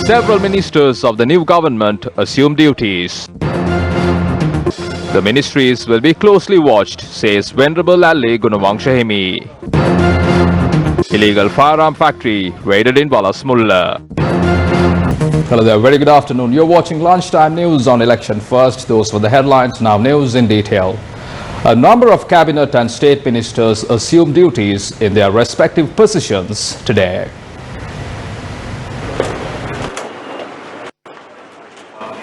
Several ministers of the new government assume duties. The ministries will be closely watched, says Venerable Ali Gunawangshahimi. Illegal firearm factory raided in Balasmulla. Hello there, very good afternoon. You're watching Lunchtime News on Election First. Those were the headlines, now news in detail. A number of cabinet and state ministers assume duties in their respective positions today.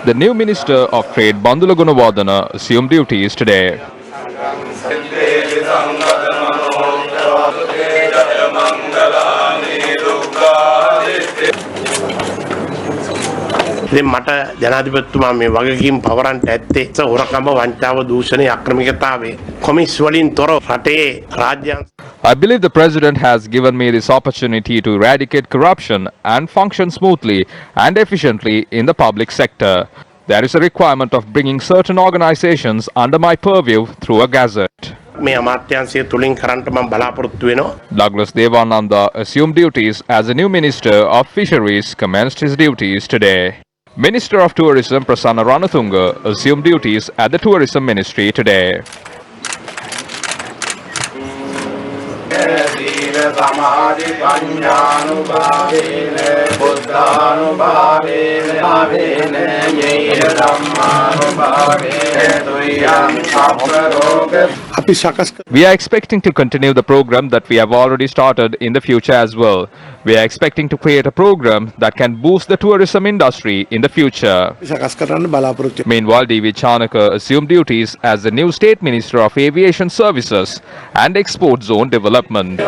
The new Minister of Trade, Bandula Gunawardena, assumed duties today. ඉතින් මට ජනාධිපතිතුමා මේ වගකීම් පවරන්ට ඇත්තේ හොරකම වංචාව දූෂණය අක්‍රමිකතාවය කොමිස් වලින් තොර රටේ රාජ්‍ය I believe the President has given me this opportunity to eradicate corruption and function smoothly and efficiently in the public sector. There is a requirement of bringing certain organizations under my purview through a gazette. මේ අමාත්‍යාංශය තුලින් කරන්ට මම බලාපොරොත්තු වෙනවා. Douglas Devananda assumed duties as a new Minister of Fisheries commenced his duties today. Minister of Tourism Prasanna Ranathunga assumed duties at the Tourism Ministry today. We are expecting to continue the program that we have already started in the future as well. We are expecting to create a program that can boost the tourism industry in the future. Meanwhile, D.V. Chanaka assumed duties as the new State Minister of Aviation Services and Export Zone Development.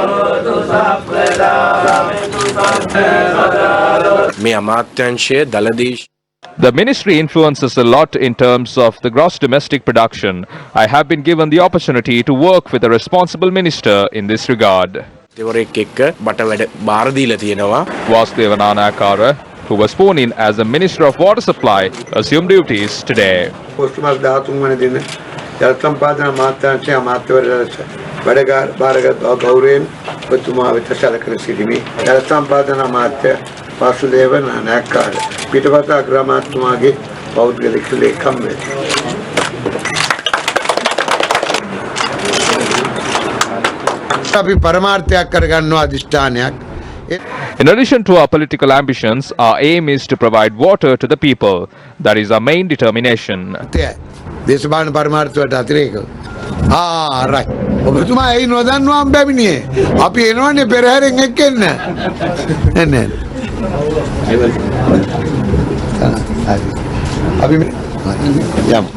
The ministry influences a lot in terms of the gross domestic production. I have been given the opportunity to work with a responsible minister in this regard. Vasudevananakara, who was sworn in as the Minister of Water Supply, assumed duties today. In addition to our political ambitions, our aim is to provide water to the people. That is our main determination. Right. ඔබතුමා ඇයි නොදන්නවම් බැමිණියේ අපි එනවනේ පෙරහැරෙන් එක්කෙන්න එන්න අපි යමු.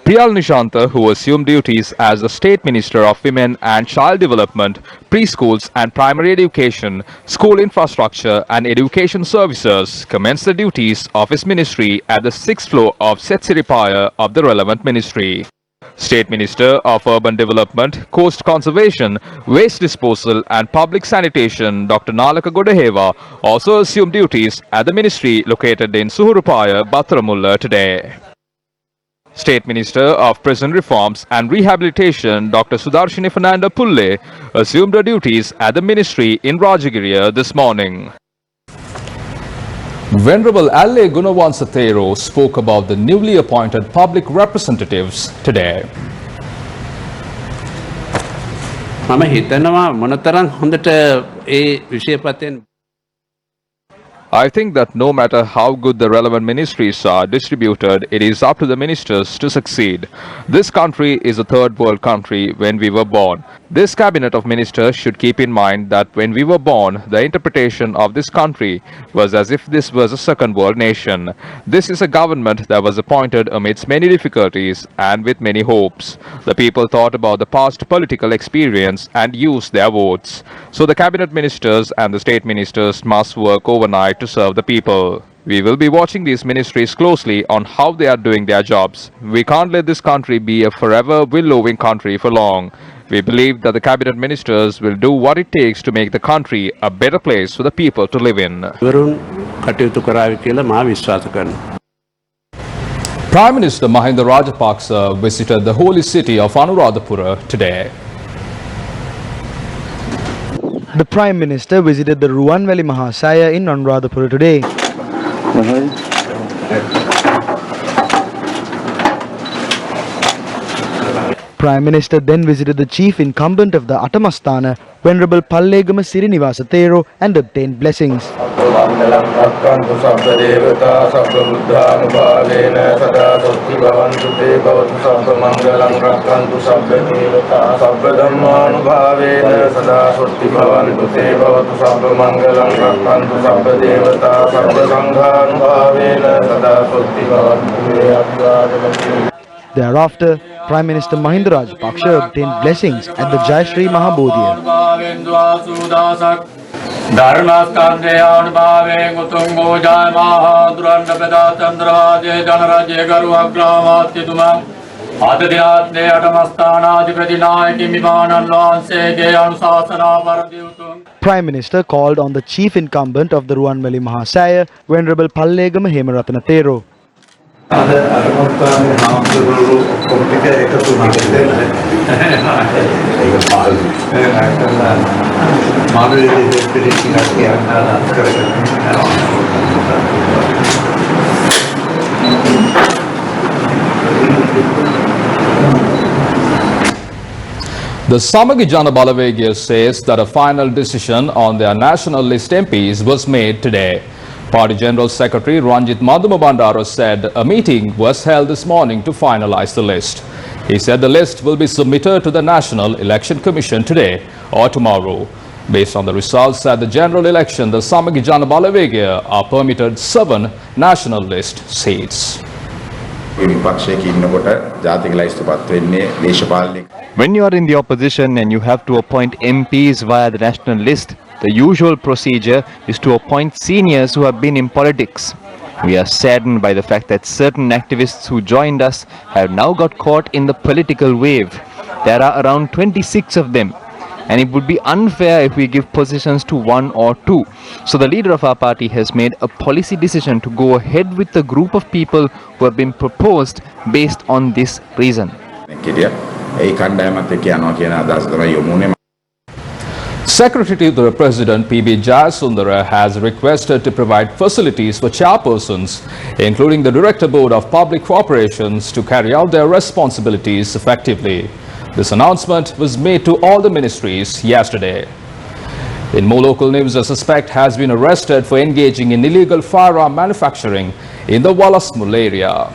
Priyal Nishanta, who assumed duties as the State Minister of Women and Child Development, Preschools and Primary Education, School Infrastructure and Education Services, commenced the duties of his ministry at the 6th floor of Setsiripaya of the relevant ministry. State Minister of Urban Development, Coast Conservation, Waste Disposal and Public Sanitation, Dr. Nalaka Godaheva, also assumed duties at the ministry located in Suhurupaya, Battaramulla today. State Minister of Prison Reforms and Rehabilitation, Dr. Sudarshini Fernanda Pulle, assumed her duties at the ministry in Rajagiriya this morning. Venerable Ali Gunawangshahimi spoke about the newly appointed public representatives today. මම හිතනවා මොනතරම් හොඳට ඒ විෂයපතෙන් I think that no matter how good the relevant ministries are distributed, it is up to the ministers to succeed. This country is a third world country when we were born. This cabinet of ministers should keep in mind that when we were born, the interpretation of this country was as if this was a second world nation. This is a government that was appointed amidst many difficulties and with many hopes. The people thought about the past political experience and used their votes. So the cabinet ministers and the state ministers must work overnight to serve the people. We will be watching these ministries closely on how they are doing their jobs. We can't let this country be a forever will-loving country for long. We believe that the cabinet ministers will do what it takes to make the country a better place for the people to live in. Prime Minister Mahinda Rajapaksa visited the holy city of Anuradhapura today. The Prime Minister visited the Ruwanveli Mahasaya in Anuradhapura today. Prime Minister then visited the chief incumbent of the Atamasthana, Venerable Pallegama Sirinivasa Thero, and obtained blessings. Thereafter, Prime Minister Mahinda Rajapaksa obtained blessings at the Jayashree Mahabodhiya. Prime Minister called on the chief incumbent of the Ruwanveli Mahasaya, Venerable Pallegama Hemaratana Thero. The Samagi Jana Balavagia says that a final decision on their national list MPs was made today. Party General Secretary Ranjit Madhumabandara said a meeting was held this morning to finalize the list. He said the list will be submitted to the National Election Commission today or tomorrow. Based on the results at the general election, the Samagi Jana Balavagia are permitted 7 national list seats. When you are in the opposition and you have to appoint MPs via the national list, the usual procedure is to appoint seniors who have been in politics. We are saddened by the fact that certain activists who joined us have now got caught in the political wave. There are around 26 of them, and it would be unfair if we give positions to 1 or 2. So the leader of our party has made a policy decision to go ahead with the group of people who have been proposed based on this reason. Secretary to the President P.B. Jayasundara has requested to provide facilities for chairpersons, including the Director Board of Public Corporations, to carry out their responsibilities effectively. This announcement was made to all the ministries yesterday. In more local news, a suspect has been arrested for engaging in illegal firearm manufacturing in the Walasmul area.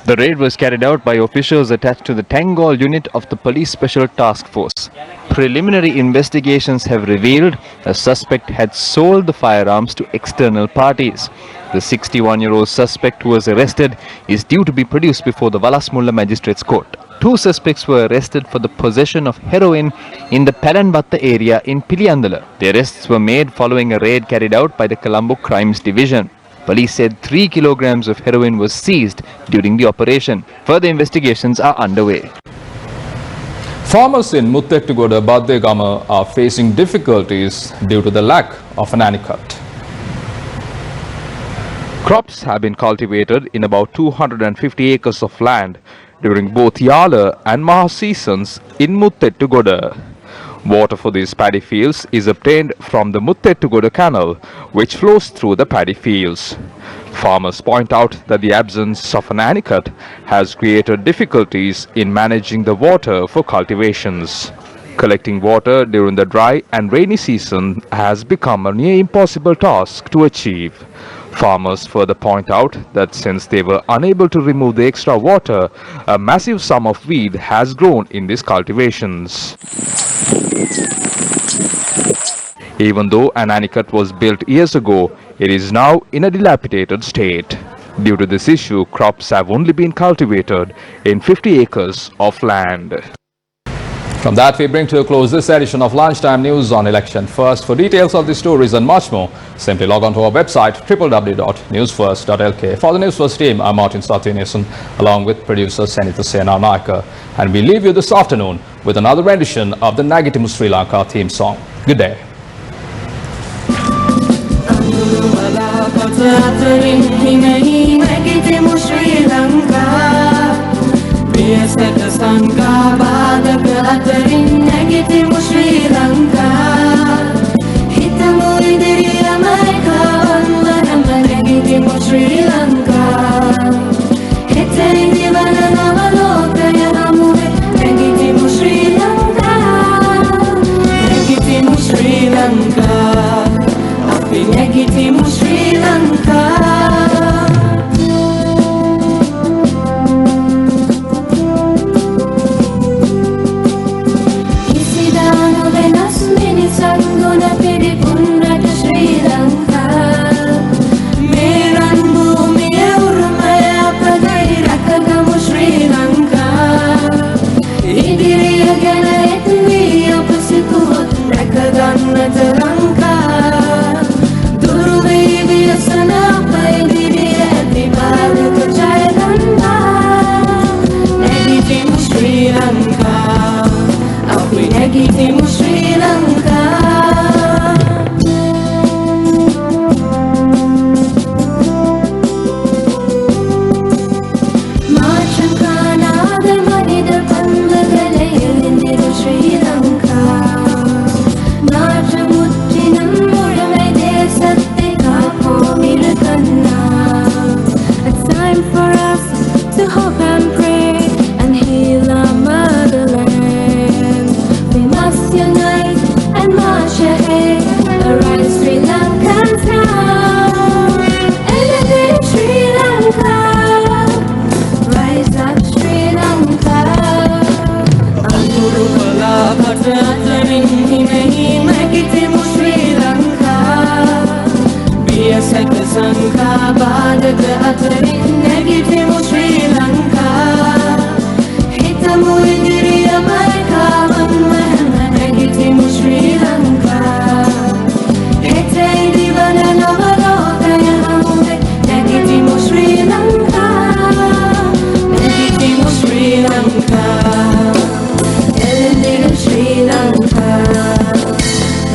The raid was carried out by officials attached to the Tangol unit of the Police Special Task Force. Preliminary investigations have revealed a suspect had sold the firearms to external parties. The 61-year-old suspect who was arrested is due to be produced before the Walasmulla Magistrates Court. 2 suspects were arrested for the possession of heroin in the Palanbatta area in Piliyandala. The arrests were made following a raid carried out by the Colombo Crimes Division. Police said 3 kilograms of heroin was seized during the operation. Further investigations are underway. Farmers in Muttettugoda Baddegama are facing difficulties due to the lack of an anicut. Crops have been cultivated in about 250 acres of land during both Yala and Maha seasons in Muttettugoda. Water for these paddy fields is obtained from the Muttettugoda Canal, which flows through the paddy fields. Farmers point out that the absence of an anicut has created difficulties in managing the water for cultivations. Collecting water during the dry and rainy season has become a near impossible task to achieve. Farmers further point out that since they were unable to remove the extra water, a massive sum of weed has grown in these cultivations. Even though an anicut was built years ago, it is now in a dilapidated state. Due to this issue, crops have only been cultivated in 50 acres of land. From that, we bring to a close this edition of Lunchtime News on Election First. For details of the stories and much more, simply log on to our website www.newsfirst.lk. For the News First team, I'm Martin Satyanesan, along with producer Senitha Senanayaka, and we leave you this afternoon with another rendition of the Nagitimu Sri Lanka theme song. Good day. පියසක සංකා බාධක අතරින් නැගිටිමු ශ්‍රී ලංකා හිතමු ඉදිරියම එකවන්වනම නැගිටිමු ශ්‍රී ලංකා හෙතේ දිවන නව ලෝකය හමුවේ නැගිටිමු ශ්‍රී ලංකා නැගිටිමු ශ්‍රී ලංකා අපි නැගිටිමු ශ්‍රී Lanka Sangguna pidi punrata Sri Lanka Meran bumi urmaya pagai rakagamu Sri Lanka Idiriya gana etni apasikuhot rakagannata Lanka Duruvi viyasana paidiriya dibadaka Jayalanda Negitimu Sri Lanka Api negitimu Sri Lanka Sanka badaka atarin negitimu Sri Lanka hitamu idiriyama ekavanvana negitimu Sri Lanka hete divana nava lokaya hamuve negitimu Sri Lanka negitimu Sri Lanka elendiru Sri Lanka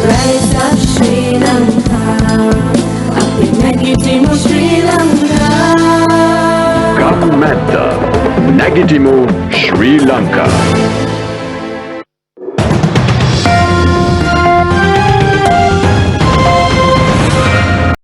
rise up Sri Lanka Negitimu Sri Lanka Government Negitimu Sri Lanka